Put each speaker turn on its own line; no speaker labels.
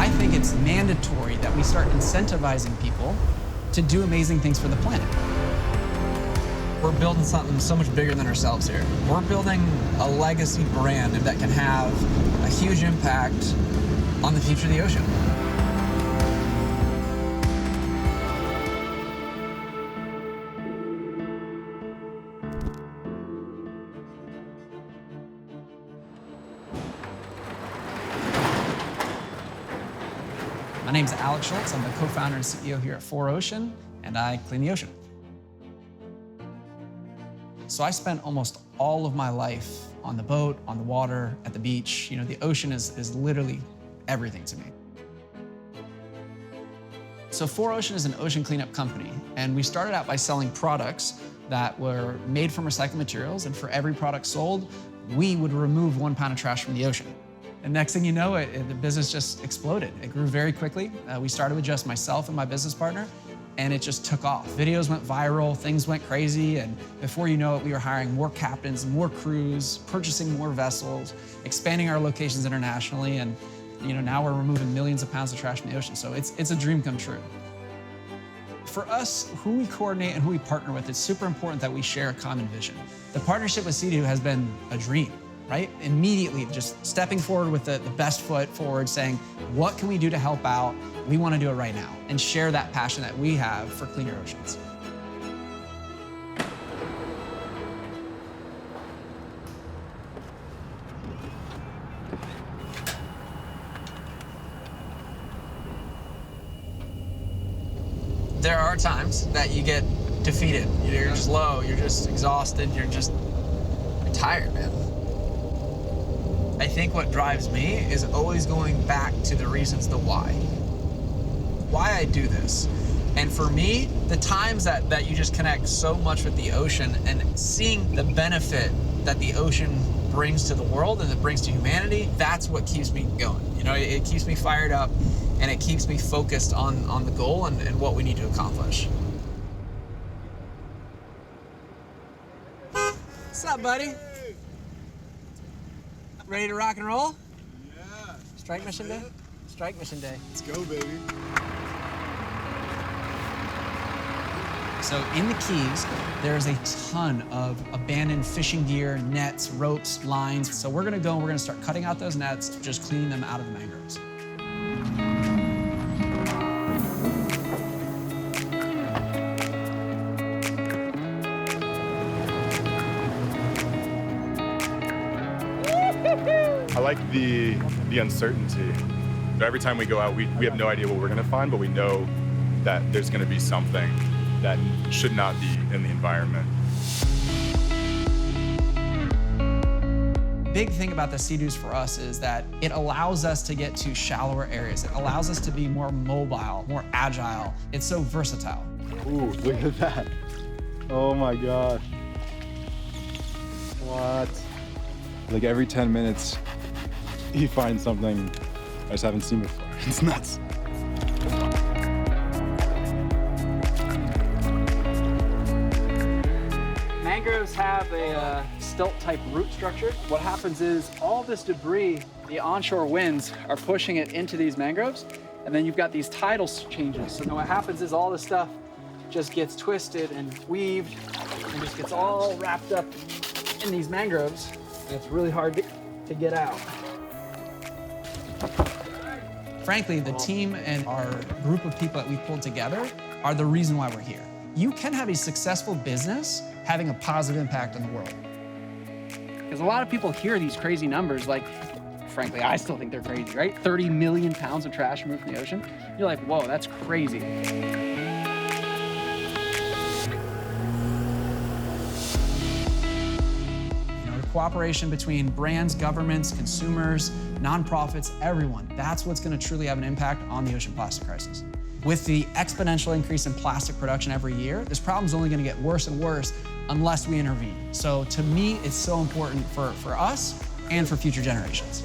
I think it's mandatory that we start incentivizing people to do amazing things for the planet. We're building something so much bigger than ourselves here. We're building a legacy brand that can have a huge impact on the future of the ocean. My name's Alex Schulze. I'm the co-founder and CEO here at 4ocean, and I clean the ocean. So I spent almost all of my life on the boat, on the water, at the beach. You know, the ocean is literally everything to me. So 4ocean is an ocean cleanup company, and we started out by selling products that were made from recycled materials, and for every product sold, we would remove 1 pound of trash from the ocean. And next thing you know, the business just exploded. It grew very quickly. We started with just myself and my business partner, and it just took off. Videos went viral, things went crazy, and before you know it, we were hiring more captains, more crews, purchasing more vessels, expanding our locations internationally, and now we're removing millions of pounds of trash from the ocean. So it's a dream come true. For us, who we coordinate and who we partner with, it's super important that we share a common vision. The partnership with Sea-Doo has been a dream, right? Immediately just stepping forward with the best foot forward, saying, what can we do to help out? We want to do it right now, and share that passion that we have for cleaner oceans. There are times that you get defeated. You're just low, you're just exhausted, you're tired, man. I think what drives me is always going back to the reasons, the why. Why I do this. And for me, the times that you just connect so much with the ocean and seeing the benefit that the ocean brings to the world and it brings to humanity, that's what keeps me going. It keeps me fired up, and it keeps me focused on the goal and what we need to accomplish. What's up, buddy? Ready to rock and roll?
Yeah.
Strike mission day? Strike mission day.
Let's go, baby.
So in the Keys, there's a ton of abandoned fishing gear, nets, ropes, lines. So we're gonna go and we're gonna start cutting out those nets, just cleaning them out of the mangroves.
I like the uncertainty. Every time we go out, we have no idea what we're gonna find, but we know that there's gonna be something that should not be in the environment.
Big thing about the Sea-Doos for us is that it allows us to get to shallower areas. It allows us to be more mobile, more agile. It's so versatile.
Ooh, look at that. Oh my gosh. What? Like every 10 minutes, you find something I just haven't seen before. It's nuts.
Mangroves have a stilt-type root structure. What happens is all this debris, the onshore winds are pushing it into these mangroves, and then you've got these tidal changes. So what happens is all this stuff just gets twisted and weaved and just gets all wrapped up in these mangroves, and it's really hard to get out.
Frankly, the team and our group of people that we've pulled together are the reason why we're here. You can have a successful business having a positive impact on the world.
Because a lot of people hear these crazy numbers, like, frankly, I still think they're crazy, right? 30 million pounds of trash removed from the ocean. You're like, whoa, that's crazy.
Cooperation between brands, governments, consumers, nonprofits, everyone. That's what's going to truly have an impact on the ocean plastic crisis. With the exponential increase in plastic production every year, this problem is only going to get worse and worse unless we intervene. So to me, it's so important for us and for future generations.